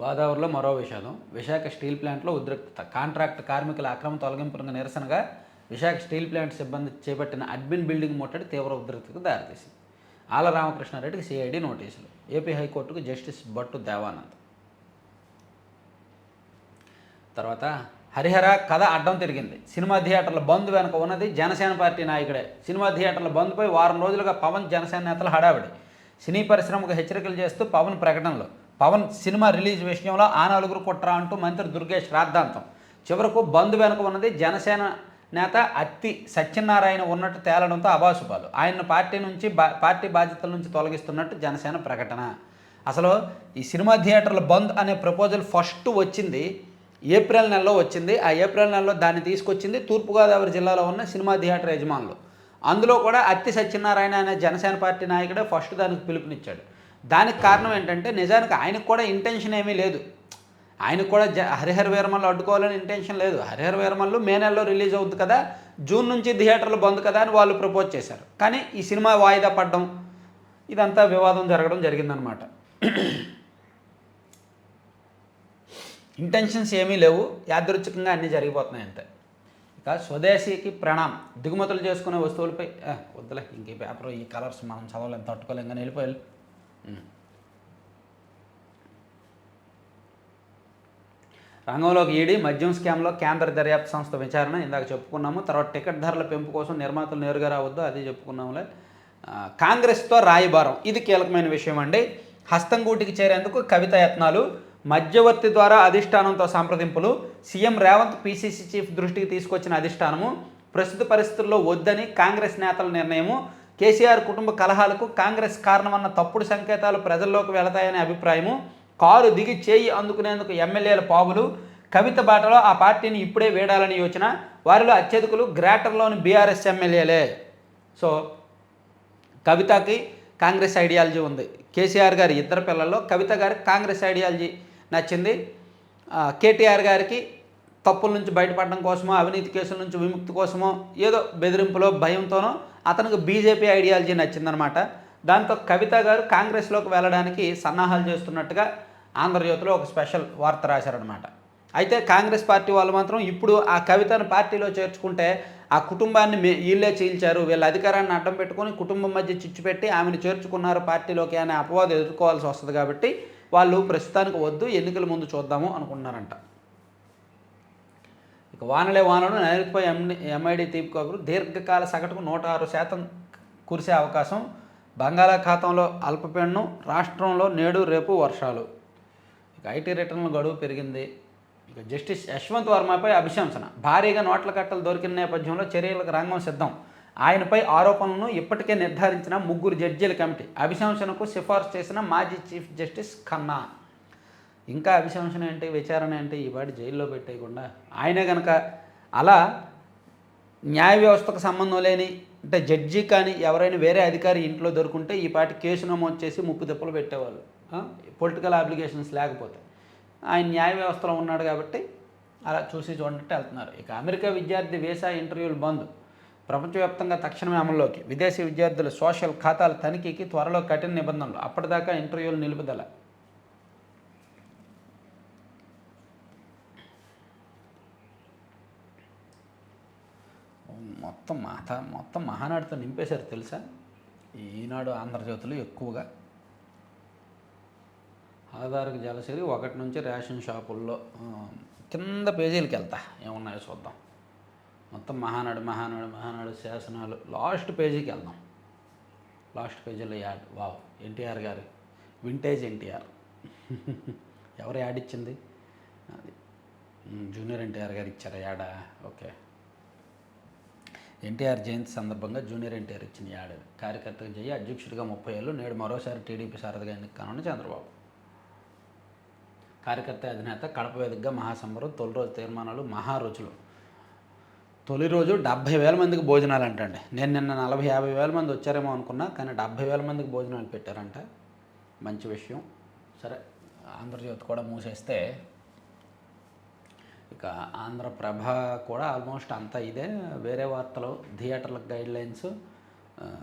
A: గోదావరిలో మరో విషాదం. విశాఖ స్టీల్ ప్లాంట్లో ఉద్రిక్తత. కాంట్రాక్ట్ కార్మికుల అక్రమ తొలగింపులకు నిరసనగా విశాఖ స్టీల్ ప్లాంట్ సిబ్బంది చేపట్టిన అడ్మిన్ బిల్డింగ్ ముట్టడి తీవ్ర ఉద్రిక్తతకు దారితీసింది. ఆల రామకృష్ణారెడ్డికి సిఐడి నోటీసులు. ఏపీ హైకోర్టుకు జస్టిస్ భట్టు దేవానంద్. తర్వాత హరిహర కథ అడ్డం తిరిగింది. సినిమా థియేటర్ల బంద్ వెనుక ఉన్నది జనసేన పార్టీ నాయకుడే. సినిమా థియేటర్ల బంద్పై వారం రోజులుగా పవన్ జనసేన నేతలు హడావిడి. సినీ పరిశ్రమకు హెచ్చరికలు చేస్తూ పవన్ ప్రకటనలు. పవన్ సినిమా రిలీజ్ విషయంలో ఆ నలుగురు కుట్ర అంటూ మంత్రి దుర్గేష్ రాద్ధాంతం. చివరకు బంద్ వెనుక ఉన్నది జనసేన నేత అత్తి సత్యనారాయణ ఉన్నట్టు తేలడంతో అబాసుపాలు. ఆయన్ను పార్టీ బాధ్యతల నుంచి తొలగిస్తున్నట్టు జనసేన ప్రకటన. అసలు ఈ సినిమా థియేటర్ల బంద్ అనే ప్రపోజల్ ఫస్ట్ వచ్చింది ఏప్రిల్ నెలలో వచ్చింది. ఆ ఏప్రిల్ నెలలో దాన్ని తీసుకొచ్చింది తూర్పుగోదావరి జిల్లాలో ఉన్న సినిమా థియేటర్ యజమానులు. అందులో కూడా అత్తి సత్యనారాయణ అనే జనసేన పార్టీ నాయకుడే ఫస్ట్ దానికి పిలుపునిచ్చాడు. దానికి కారణం ఏంటంటే నిజానికి ఆయనకు కూడా ఇంటెన్షన్ ఏమీ లేదు. ఆయనకు కూడా హరిహర వీరమల్లు అడ్డుకోవాలని ఇంటెన్షన్ లేదు. హరిహర వీరమల్లు మే నెలలో రిలీజ్ అవుతుంది కదా, జూన్ నుంచి థియేటర్లు బంద్ కదా అని వాళ్ళు ప్రపోజ్ చేశారు. కానీ ఈ సినిమా వాయిదా పడడం ఇదంతా వివాదం జరగడం జరిగిందనమాట. ఇంటెన్షన్స్ ఏమీ లేవు, యాదృచ్ఛికంగా అన్నీ జరిగిపోతున్నాయి అంతే. ఇక స్వదేశీకి ప్రణామం. దిగుమతులు చేసుకునే వస్తువులపై వద్దులే, ఇంక ఈ పేపర్ ఈ కలర్స్ మనం చదవలేం, తట్టుకోలేం, కానీ వెళ్ళిపోయి రంగంలోకి ఈడీ మద్యం స్కామ్లో కేంద్ర దర్యాప్తు సంస్థ విచారణ ఇందాక చెప్పుకున్నాము. తర్వాత టికెట్ ధరల పెంపు కోసం నిర్మాతలు నేరుగా రావద్దు, అది చెప్పుకున్నాములే. కాంగ్రెస్తో రాయబారం, ఇది కీలకమైన విషయం అండి. హస్తంగూటికి చేరేందుకు కవిత యత్నాలు, మధ్యవర్తి ద్వారా అధిష్టానంతో సంప్రదింపులు. సీఎం రేవంత్ పీసీసీ చీఫ్ దృష్టికి తీసుకొచ్చిన అధిష్టానము ప్రస్తుత పరిస్థితుల్లో వద్దని కాంగ్రెస్ నేతల నిర్ణయము. కేసీఆర్ కుటుంబ కలహాలకు కాంగ్రెస్ కారణమన్న తప్పుడు సంకేతాలు ప్రజల్లోకి వెళతాయనే అభిప్రాయము. కారు దిగి చేయి అందుకునేందుకు ఎమ్మెల్యేల పావులు. కవిత బాటలో ఆ పార్టీని ఇప్పుడే వేడాలని యోచన. వారిలో అత్యధికులు గ్రేటర్లోని బీఆర్ఎస్ ఎమ్మెల్యేలే. సో కవితకి కాంగ్రెస్ ఐడియాలజీ ఉంది. కేసీఆర్ గారి ఇద్దరు పిల్లల్లో కవిత గారికి కాంగ్రెస్ ఐడియాలజీ నచ్చింది. కేటీఆర్ గారికి తప్పుల నుంచి బయటపడడం కోసమో, అవినీతి కేసుల నుంచి విముక్తి కోసమో, ఏదో బెదిరింపులో భయంతోనో అతనికి బీజేపీ ఐడియాలజీ నచ్చిందనమాట. దాంతో కవిత గారు కాంగ్రెస్లోకి వెళ్ళడానికి సన్నాహాలు చేస్తున్నట్టుగా ఆంధ్రజ్యోతిలో ఒక స్పెషల్ వార్త రాశారనమాట. అయితే కాంగ్రెస్ పార్టీ వాళ్ళు మాత్రం ఇప్పుడు ఆ కవితను పార్టీలో చేర్చుకుంటే ఆ కుటుంబాన్ని వీళ్ళే చీల్చారు, వీళ్ళ అధికారాన్ని అడ్డం పెట్టుకొని కుటుంబం మధ్య చిచ్చు పెట్టి ఆమెను చేర్చుకున్నారు పార్టీలోకి అనే అపవాదం ఎదుర్కోవాల్సి వస్తుంది. కాబట్టి వాళ్ళు ప్రస్తుతానికి వద్దు, ఎన్నికల ముందు చూద్దాము అనుకుంటున్నారంట. ఇక వానలే వానలు నైరుతిపై ఎంఐడి తీపి దీర్ఘకాల సగటుకు 106% కురిసే అవకాశం. బంగాళాఖాతంలో అల్పపీడనం, రాష్ట్రంలో నేడు రేపు వర్షాలు. ఇక ఐటీ రిటర్న్ల గడువు పెరిగింది. ఇక జస్టిస్ యశ్వంత్ వర్మపై అభిశంసన. భారీగా నోట్ల కట్టలు దొరికిన నేపథ్యంలో చర్యలకు రంగం సిద్ధం. ఆయనపై ఆరోపణలను ఇప్పటికే నిర్ధారించిన 3 జడ్జీల కమిటీ. అభిశంసనకు సిఫార్సు చేసిన మాజీ చీఫ్ జస్టిస్ ఖన్నా. ఇంకా అభిశంసన ఏంటి, విచారణ ఏంటి, ఈ వాటి జైల్లో పెట్టేయకుండా ఆయనే కనుక అలా న్యాయ వ్యవస్థకు సంబంధం లేని అంటే జడ్జి కానీ ఎవరైనా వేరే అధికారి ఇంట్లో దొరుకుంటే ఈ పాటి కేసు నమోదు చేసి ముప్పు తిప్పలు పెట్టేవాళ్ళు, పొలిటికల్ అప్లికేషన్స్ లేకపోతే. ఆయన న్యాయ వ్యవస్థలో ఉన్నాడు కాబట్టి అలా చూసి చూడనట్టు వెళ్తున్నారు. ఇక అమెరికా విద్యార్థి వీసా ఇంటర్వ్యూలు బంద్. ప్రపంచవ్యాప్తంగా తక్షణమే అమల్లోకి. విదేశీ విద్యార్థుల సోషల్ ఖాతాల తనిఖీకి త్వరలో కఠిన నిబంధనలు. అప్పటిదాకా ఇంటర్వ్యూలు నిలుపుదల. మొత్తం మహానాడుతో నింపేశారు తెలుసా ఈనాడు ఆంధ్రజ్యోతులు ఎక్కువగా. ఆధార్కు జలసిరి 1 నుంచి రేషన్ షాపుల్లో కింద పేజీలకి వెళ్తా ఏమున్నాయో చూద్దాం. మొత్తం మహానాడు శాసనాలు లాస్ట్ పేజీకి వెళ్దాం. లాస్ట్ పేజీలో యాడ్. వావ్, ఎన్టీఆర్ గారు వింటేజ్ ఎన్టీఆర్. ఎవరు యాడ్ ఇచ్చింది? అది జూనియర్ ఎన్టీఆర్ గారు ఇచ్చారా యాడా? ఓకే. ఎన్టీఆర్ జయంతి సందర్భంగా జూనియర్ ఎన్టీఆర్ ఇచ్చిన యాడ్. కార్యకర్తగా జయ అధ్యక్షుడిగా 30 ఏళ్ళు, నేడు మరోసారి టీడీపీ సారథిగా ఎన్నిక కానున్న చంద్రబాబు. కార్యకర్త అధినేత కడప వేదికగా మహాసంబరం. తొలి రోజు తీర్మానాలు, మహారుచులు. తొలి రోజు 70,000 మందికి భోజనాలు అంటండి. నేను నిన్న 40-50 మంది వచ్చారేమో అనుకున్నా, కానీ 70,000 మందికి భోజనాలు పెట్టారంట. మంచి విషయం. సరే, ఆంధ్రజ్యోతి కూడా మూసేస్తే ఇక ఆంధ్రప్రభ కూడా ఆల్మోస్ట్ అంతా ఇదే. వేరే వార్తలు, థియేటర్లకు గైడ్లైన్స్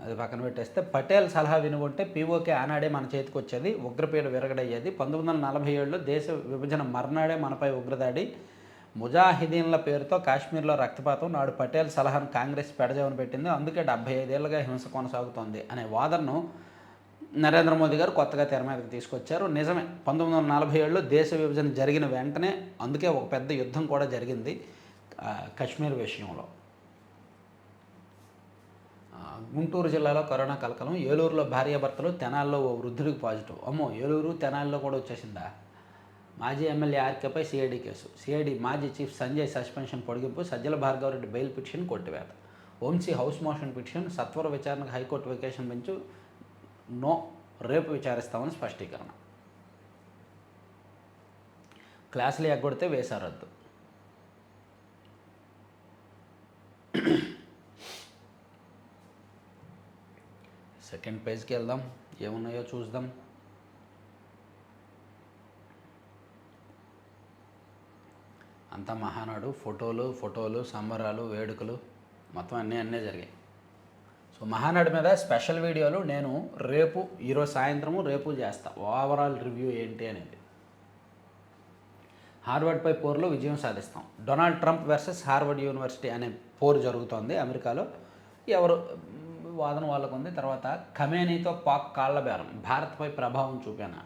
A: అది పక్కన పెట్టేస్తే, పటేల్ సలహా వినుకుంటే పీఓకే ఆనాడే మన చేతికి వచ్చేది, ఉగ్రపీడ విరగడయ్యేది. 1947లో దేశ విభజన మర్నాడే మనపై ఉగ్రదాడి, ముజాహిదీన్ల పేరుతో కాశ్మీర్లో రక్తపాతం. నాడు పటేల్ సలహాను కాంగ్రెస్ పెడజవన పెట్టింది, అందుకే 75 ఏళ్ళుగా హింస కొనసాగుతోంది అనే వాదనను నరేంద్ర మోదీ గారు కొత్తగా తెర మీదకి తీసుకొచ్చారు. నిజమే, 1947లో దేశ విభజన జరిగిన వెంటనే అందుకే ఒక పెద్ద యుద్ధం కూడా జరిగింది కశ్మీర్ విషయంలో. గుంటూరు జిల్లాలో కరోనా కలకలం, ఏలూరులో భార్యాభర్తలు, తెనాల్లో ఓ వృద్ధుడికి పాజిటివ్. అమ్మో, ఏలూరు తెనాల్లో కూడా వచ్చేసిందా? మాజీ ఎమ్మెల్యే ఆర్కేపై సిఐడి కేసు. సిఐడి మాజీ చీఫ్ సంజయ్ సస్పెన్షన్ పొడిగింపు, సజ్జల భార్గవరెడ్డి బెయిల్ పిటిషన్ కొట్టివేత. వంశీ హౌస్ మోషన్ పిటిషన్ సత్వర విచారణకు హైకోర్టు వెకేషన్ బెంచ్ నో, రేపు విచారిస్తామని స్పష్టీకరణ. క్లాసులు ఎగ్గొడితే వేసా రద్దు. సెకండ్ పేజ్కి వెళ్దాం, ఏమున్నాయో చూద్దాం. అంతా మహానాడు, ఫోటోలు సంబరాలు, వేడుకలు, మొత్తం అన్నీ జరిగాయి. సో మహానాడు మీద స్పెషల్ వీడియోలు నేను రేపు, ఈరోజు సాయంత్రము రేపు చేస్తా. ఓవరాల్ రివ్యూ ఏంటి అనేది. హార్వర్డ్పై పోరులో విజయం సాధిస్తాం. Donald Trump versus Harvard university అనే పోరు జరుగుతోంది అమెరికాలో. ఎవరు వాదన వాళ్ళకు ఉంది. తర్వాత ఖమేనీతో పాక్ కాళ్ల బేరం, భారత్పై ప్రభావం చూపాను.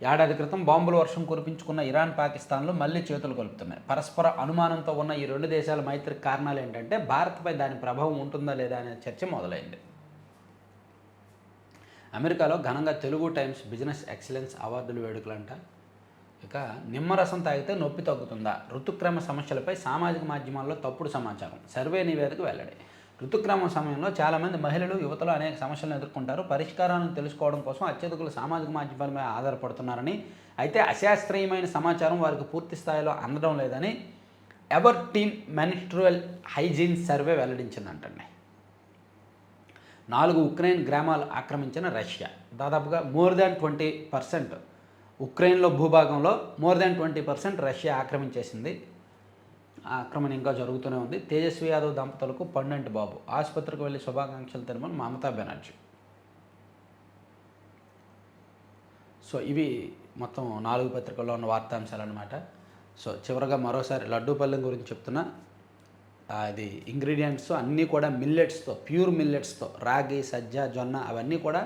A: ఏడాది క్రితం బాంబుల వర్షం కురిపించుకున్న ఇరాన్, పాకిస్తాన్లు మళ్ళీ చేతులు కలుపుతున్నాయి. పరస్పర అనుమానంతో ఉన్న ఈ రెండు దేశాల మైత్రికి కారణాలు ఏంటంటే భారత్పై దాని ప్రభావం ఉంటుందా లేదా అనే చర్చ మొదలైంది. అమెరికాలో ఘనంగా తెలుగు టైమ్స్ బిజినెస్ ఎక్సలెన్స్ అవార్డులు వేడుకలంట. ఇక నిమ్మరసం తాగితే నొప్పి తగ్గుతుందా? ఋతుక్రమ సమస్యలపై సామాజిక మాధ్యమాల్లో తప్పుడు సమాచారం, సర్వే నివేదిక వెల్లడి. ఋతుక్రమం సమయంలో చాలామంది మహిళలు, యువతలు అనేక సమస్యలను ఎదుర్కొంటారు. పరిష్కారాలను తెలుసుకోవడం కోసం అత్యధికులు సామాజిక మాధ్యమాలపై ఆధారపడుతున్నారని, అయితే అశాస్త్రీయమైన సమాచారం వారికి పూర్తి స్థాయిలో అందడం లేదని ఎబర్టీన్ మెన్స్ట్రువల్ హైజీన్ సర్వే వెల్లడించిందంటండి. 4 ఉక్రెయిన్ గ్రామాలు ఆక్రమించిన రష్యా. దాదాపుగా మోర్ దాన్ 20% ఉక్రెయిన్లో భూభాగంలో మోర్ దాన్ 20% రష్యా ఆక్రమించేసింది. ఆక్రమణ ఇంకా జరుగుతూనే ఉంది. తేజస్వి యాదవ్ దంపతులకు పండంటి బాబు. ఆసుపత్రికి వెళ్ళి శుభాకాంక్షలు తెలిపని మమతా బెనర్జీ. సో ఇవి మొత్తం 4 పత్రికల్లో ఉన్న వార్తాంశాలు అనమాట. సో చివరగా మరోసారి లడ్డూపల్లెం గురించి చెప్తున్నా. అది ఇంగ్రీడియంట్స్ అన్నీ కూడా మిల్లెట్స్తో, ప్యూర్ మిల్లెట్స్తో, రాగి, సజ్జ, జొన్న అవన్నీ కూడా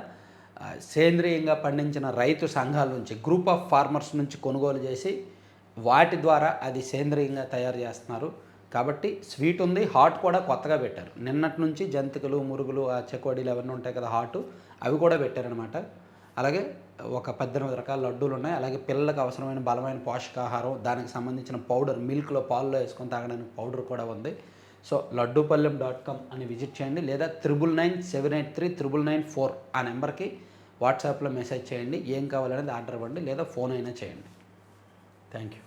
A: సేంద్రియంగా పండించిన రైతు సంఘాల నుంచి, గ్రూప్ ఆఫ్ ఫార్మర్స్ నుంచి కొనుగోలు చేసి వాటి ద్వారా అది సేంద్రియంగా తయారు చేస్తున్నారు. కాబట్టి స్వీట్ ఉంది, హాట్ కూడా కొత్తగా పెట్టారు. నిన్నటి నుంచి జంతికలు, మురుగులు, ఆ చెకోడీలు అవన్నీ ఉంటాయి కదా హాటు, అవి కూడా పెట్టారనమాట. అలాగే ఒక 18 రకాల లడ్డూలు ఉన్నాయి. అలాగే పిల్లలకు అవసరమైన బలమైన పోషకాహారం, దానికి సంబంధించిన పౌడర్, మిల్క్లో పాల్లో వేసుకొని తాగడానికి పౌడర్ కూడా ఉంది. సో laddupallem.com అని విజిట్ చేయండి, లేదా 9997839994 ఆ నెంబర్కి వాట్సాప్లో మెసేజ్ చేయండి. ఏం కావాలనేది ఆర్డర్ ఇవ్వండి, లేదా ఫోన్ అయినా చేయండి. Thank you.